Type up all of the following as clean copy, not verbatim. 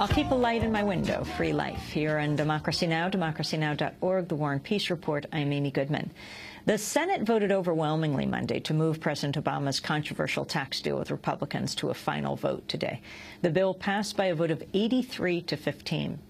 I'll keep a light in my window, free life. Here on Democracy Now!, democracynow.org, The War and Peace Report, I'm Amy Goodman. The Senate voted overwhelmingly Monday to move President Obama's controversial tax deal with Republicans to a final vote today. The bill passed by a vote of 83 to 15.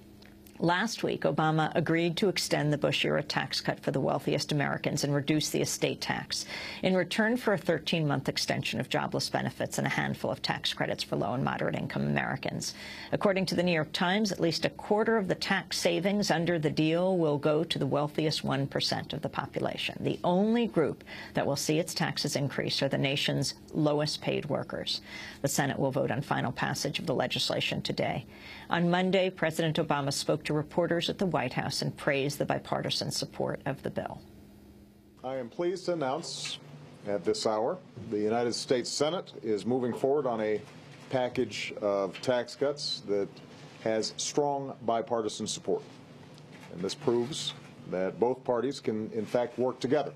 Last week, Obama agreed to extend the Bush-era tax cut for the wealthiest Americans and reduce the estate tax in return for a 13-month extension of jobless benefits and a handful of tax credits for low and moderate-income Americans. According to the New York Times, at least a quarter of the tax savings under the deal will go to the wealthiest 1% of the population. The only group that will see its taxes increase are the nation's lowest-paid workers. The Senate will vote on final passage of the legislation today. On Monday, President Obama spoke to reporters at the White House and praised the bipartisan support of the bill. I am pleased to announce at this hour the United States Senate is moving forward on a package of tax cuts that has strong bipartisan support. And this proves that both parties can, in fact, work together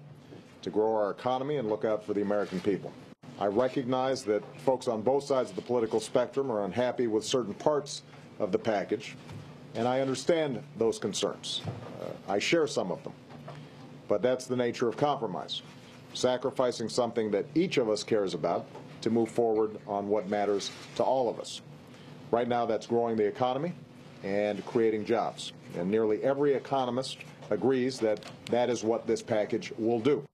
to grow our economy and look out for the American people. I recognize that folks on both sides of the political spectrum are unhappy with certain parts of the package, and I understand those concerns. I share some of them. But that's the nature of compromise, sacrificing something that each of us cares about to move forward on what matters to all of us. Right now, that's growing the economy and creating jobs. And nearly every economist agrees that that is what this package will do.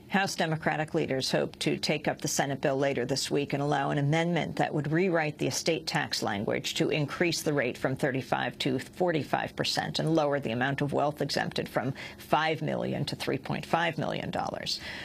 House Democratic leaders hope to take up the Senate bill later this week and allow an amendment that would rewrite the estate tax language to increase the rate from 35% to 45% and lower the amount of wealth exempted from $5 million to $3.5 million.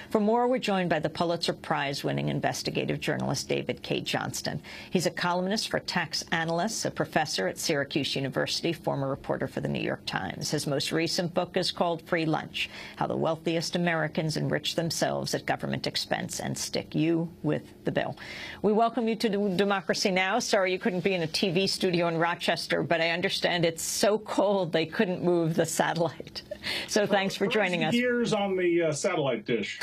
For more, we're joined by the Pulitzer Prize-winning investigative journalist David Cay Johnston. He's a columnist for tax analysts, a professor at Syracuse University, former reporter for the New York Times. His most recent book is called Free Lunch: How the Wealthiest Americans Enrich Themselves at Government Expense and Stick You with the Bill. We welcome you to Democracy Now! Sorry you couldn't be in a TV studio in Rochester, but I understand it's so cold they couldn't move the satellite. So thanks for joining us. Years on the satellite dish.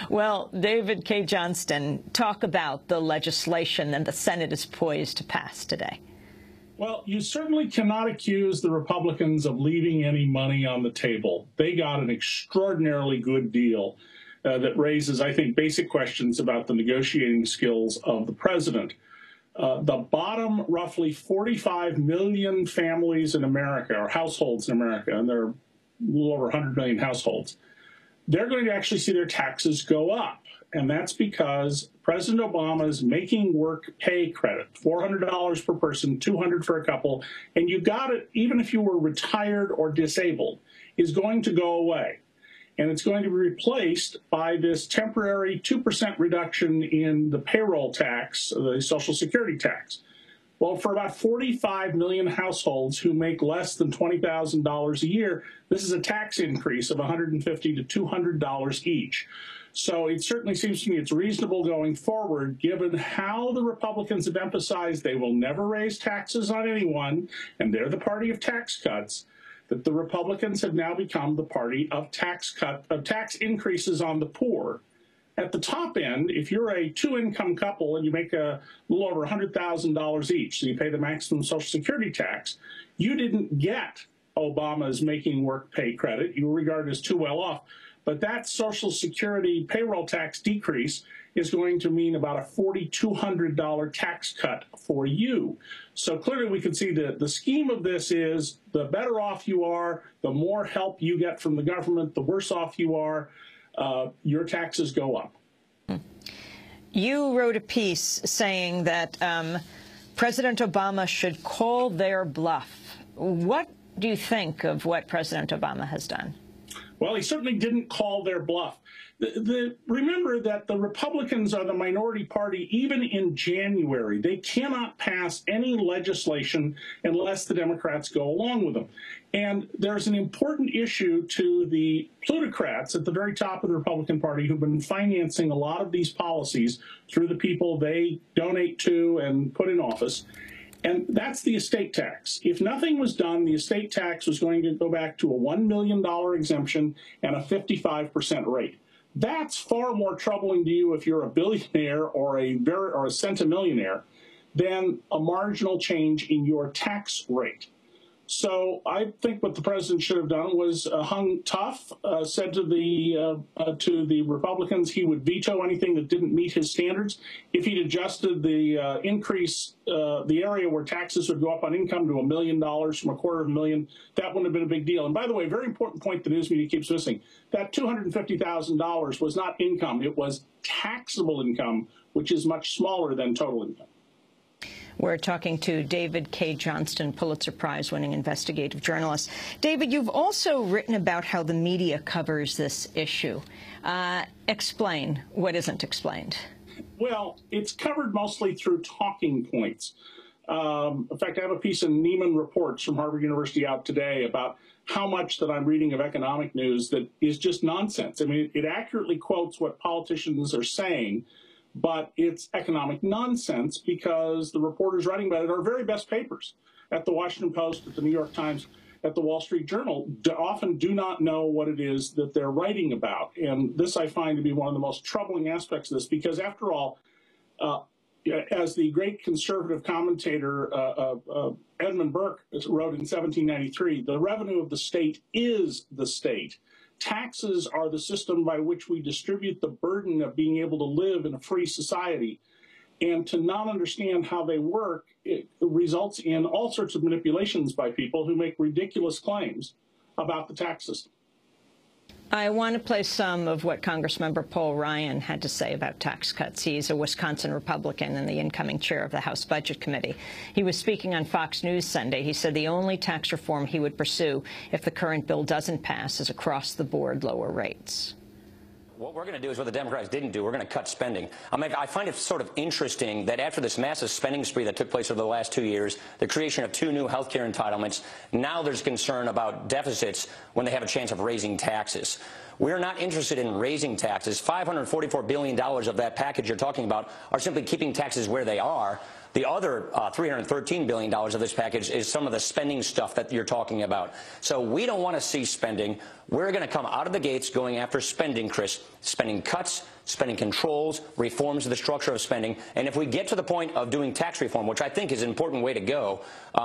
Well, David Cay Johnston, talk about the legislation that the Senate is poised to pass today. Well, you certainly cannot accuse the Republicans of leaving any money on the table. They got an extraordinarily good deal that raises, I think, basic questions about the negotiating skills of the president. The bottom roughly 45 million families in America, or households in America, and there are a little over 100 million households, they're going to actually see their taxes go up. And that's because President Obama's making work pay credit, $400 per person, $200 for a couple, and you got it even if you were retired or disabled, is going to go away. And it's going to be replaced by this temporary 2% reduction in the payroll tax, the Social Security tax. Well, for about 45 million households who make less than $20,000 a year, this is a tax increase of $150 to $200 each. So it certainly seems to me it's reasonable going forward, given how the Republicans have emphasized they will never raise taxes on anyone, and they're the party of tax cuts, that the Republicans have now become the party of tax increases on the poor. At the top end, if you're a two-income couple and you make a little over $100,000 each, so you pay the maximum Social Security tax, you didn't get Obama's making work pay credit. You were regarded as too well off. But that Social Security payroll tax decrease is going to mean about a $4,200 tax cut for you. So clearly we can see that the scheme of this is the better off you are, the more help you get from the government, the worse off you are, your taxes go up. You wrote a piece saying that President Obama should call their bluff. What do you think of what President Obama has done? Well, he certainly didn't call their bluff. Remember that the Republicans are the minority party even in January. They cannot pass any legislation unless the Democrats go along with them. And there's an important issue to the plutocrats at the very top of the Republican Party who've been financing a lot of these policies through the people they donate to and put in office. And that's the estate tax. If nothing was done, the estate tax was going to go back to a $1 million exemption and a 55% rate. That's far more troubling to you if you're a billionaire or a centimillionaire than a marginal change in your tax rate. So I think what the president should have done was hung tough, said to the Republicans he would veto anything that didn't meet his standards. If he'd adjusted the the area where taxes would go up on income to $1 million from $250,000, that wouldn't have been a big deal. And by the way, a very important point the news media keeps missing, that $250,000 was not income, it was taxable income, which is much smaller than total income. We're talking to David Cay Johnston, Pulitzer Prize-winning investigative journalist. David, you've also written about how the media covers this issue. Explain what isn't explained. Well, it's covered mostly through talking points. In fact, I have a piece in Neiman Reports from Harvard University out today about how much that I'm reading of economic news that is just nonsense. I mean, it accurately quotes what politicians are saying, but it's economic nonsense because the reporters writing about it are very best papers at the Washington Post, at the New York Times, at the Wall Street Journal, often do not know what it is that they're writing about. And this I find to be one of the most troubling aspects of this, because after all, as the great conservative commentator Edmund Burke wrote in 1793, the revenue of the state is the state. Taxes are the system by which we distribute the burden of being able to live in a free society. And to not understand how they work, it results in all sorts of manipulations by people who make ridiculous claims about the tax system. I want to play some of what Congressmember Paul Ryan had to say about tax cuts. He's a Wisconsin Republican and the incoming chair of the House Budget Committee. He was speaking on Fox News Sunday. He said the only tax reform he would pursue if the current bill doesn't pass is across-the-board lower rates. What we're going to do is what the Democrats didn't do. We're going to cut spending. I mean, I find it sort of interesting that after this massive spending spree that took place over the last 2 years, the creation of 2 new health care entitlements, now there's concern about deficits when they have a chance of raising taxes. We're not interested in raising taxes. $544 billion of that package you're talking about are simply keeping taxes where they are. The other $313 billion of this package is some of the spending stuff that you're talking about. So we don't want to see spending. We're going to come out of the gates going after spending, Chris. Spending cuts, spending controls, reforms of the structure of spending. And if we get to the point of doing tax reform, which I think is an important way to go,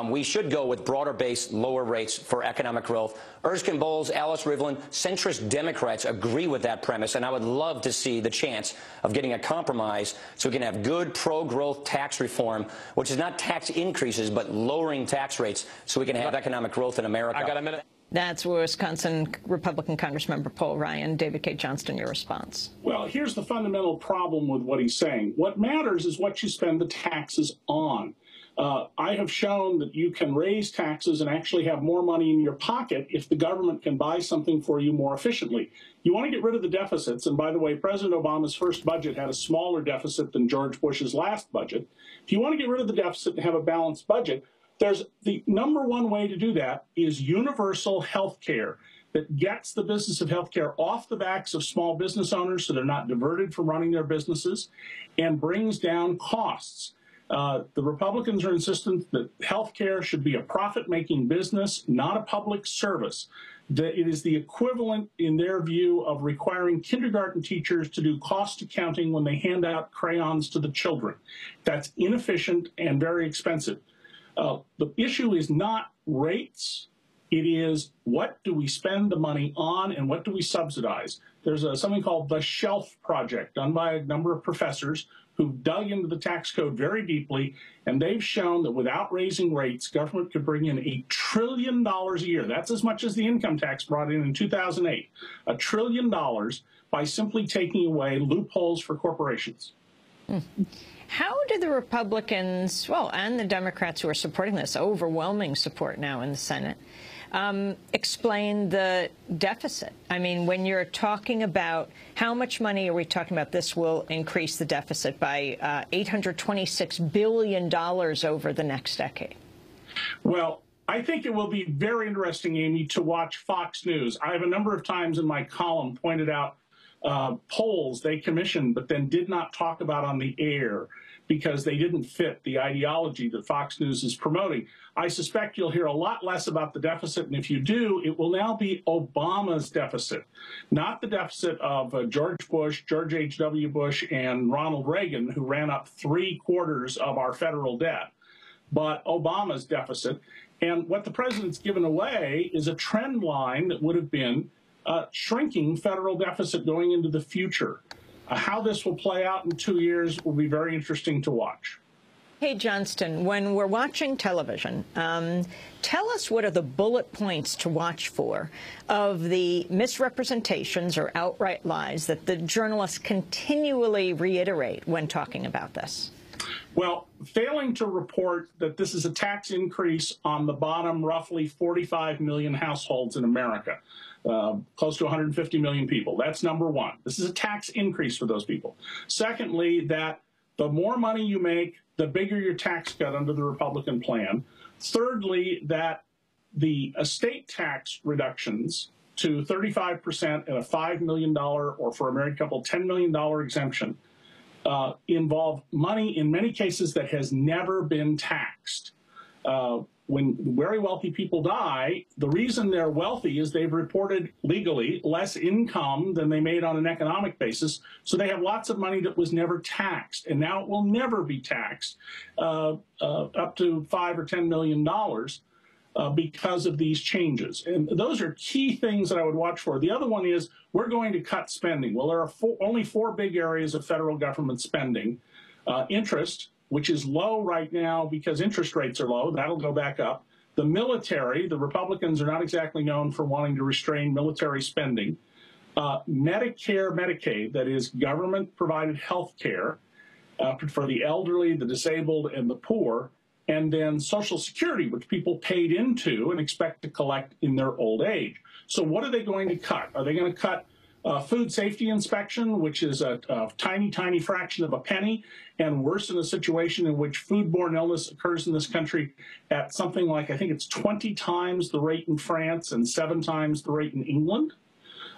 we should go with broader-based, lower rates for economic growth. Erskine Bowles, Alice Rivlin, centrist Democrats agree with that premise, and I would love to see the chance of getting a compromise so we can have good pro-growth tax reform, which is not tax increases, but lowering tax rates so we can have economic growth in America. I got a minute. That's Wisconsin Republican Congressmember Paul Ryan. David Cay Johnston, your response. Well, here's the fundamental problem with what he's saying. What matters is what you spend the taxes on. I have shown that you can raise taxes and actually have more money in your pocket if the government can buy something for you more efficiently. You want to get rid of the deficits. And by the way, President Obama's first budget had a smaller deficit than George Bush's last budget. If you want to get rid of the deficit and have a balanced budget, there's the #1 way to do that is universal health care that gets the business of health care off the backs of small business owners so they're not diverted from running their businesses and brings down costs. The Republicans are insistent that health care should be a profit-making business, not a public service. That it is the equivalent, in their view, of requiring kindergarten teachers to do cost accounting when they hand out crayons to the children. That's inefficient and very expensive. The issue is not rates. It is what do we spend the money on and what do we subsidize. There's something called the Shelf Project done by a number of professors who've dug into the tax code very deeply, and they've shown that without raising rates, government could bring in $1 trillion a year. That's as much as the income tax brought in 2008. $1 trillion by simply taking away loopholes for corporations. How do the Republicans, well, and the Democrats who are supporting this, overwhelming support now in the Senate, explain the deficit? I mean, when you're talking about how much money are we talking about, this will increase the deficit by $826 billion over the next decade. Well, I think it will be very interesting, Amy, to watch Fox News. I have a number of times in my column pointed out polls they commissioned but then did not talk about on the air because they didn't fit the ideology that Fox News is promoting. I suspect you'll hear a lot less about the deficit, and if you do, it will now be Obama's deficit, not the deficit of George Bush, George H.W. Bush, and Ronald Reagan, who ran up 3/4 of our federal debt, but Obama's deficit. And what the president's given away is a trend line that would have been shrinking federal deficit going into the future. How this will play out in 2 years will be very interesting to watch. Hey, Johnston, when we're watching television, tell us what are the bullet points to watch for of the misrepresentations or outright lies that the journalists continually reiterate when talking about this. Well, failing to report that this is a tax increase on the bottom roughly 45 million households in America. Close to 150 million people. That's number one. This is a tax increase for those people. Secondly, that the more money you make, the bigger your tax cut under the Republican plan. Thirdly, that the estate tax reductions to 35% and a $5 million, or for a married couple, $10 million exemption, involve money in many cases that has never been taxed. When very wealthy people die, the reason they're wealthy is they've reported legally less income than they made on an economic basis, so they have lots of money that was never taxed, and now it will never be taxed up to $5 or $10 million because of these changes. And those are key things that I would watch for. The other one is we're going to cut spending. Well, there are only four big areas of federal government spending. Interest, which is low right now because interest rates are low. That'll go back up. The military, the Republicans are not exactly known for wanting to restrain military spending. Medicare, Medicaid, that is government-provided health care for the elderly, the disabled, and the poor. And then Social Security, which people paid into and expect to collect in their old age. So what are they going to cut? Are they going to cut food safety inspection, which is a tiny, tiny fraction of a penny, and worse in a situation in which foodborne illness occurs in this country at something like, I think it's 20 times the rate in France and 7 times the rate in England?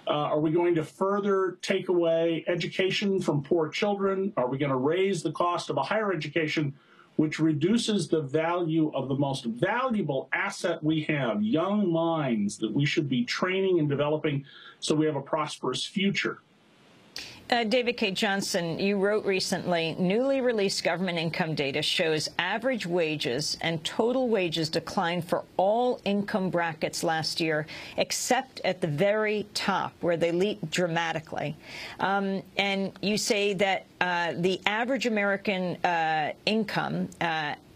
Are we going to further take away education from poor children? Are we going to raise the cost of a higher education, which reduces the value of the most valuable asset we have, young minds that we should be training and developing so we have a prosperous future? David Cay Johnston, you wrote recently, newly released government income data shows average wages and total wages declined for all income brackets last year, except at the very top, where they leaped dramatically. And you say that the average American income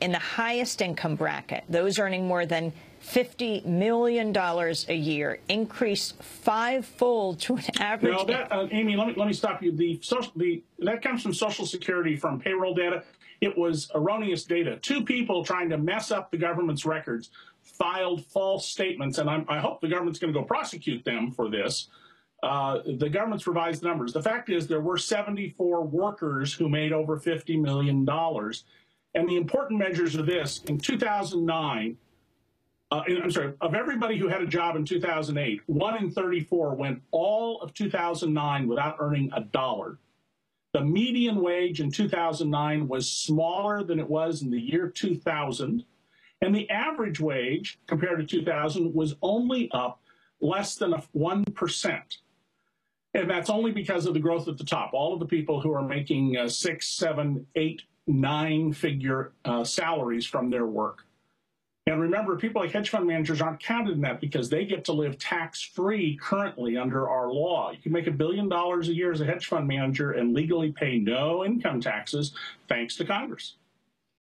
in the highest income bracket, those earning more than $50 million a year, increased 5-fold to an average. No, that, Amy, let me stop you. That comes from Social Security, from payroll data. It was erroneous data. 2 people trying to mess up the government's records filed false statements, and I hope the government's going to go prosecute them for this. The government's revised numbers. The fact is there were 74 workers who made over $50 million. And the important measures of this, in 2009, of everybody who had a job in 2008, 1 in 34 went all of 2009 without earning a dollar. The median wage in 2009 was smaller than it was in the year 2000, and the average wage compared to 2000 was only up less than 1%. And that's only because of the growth at the top. All of the people who are making 6, 7, 8, 9-figure salaries from their work. And remember, people like hedge fund managers aren't counted in that because they get to live tax-free currently under our law. You can make $1 billion a year as a hedge fund manager and legally pay no income taxes, thanks to Congress.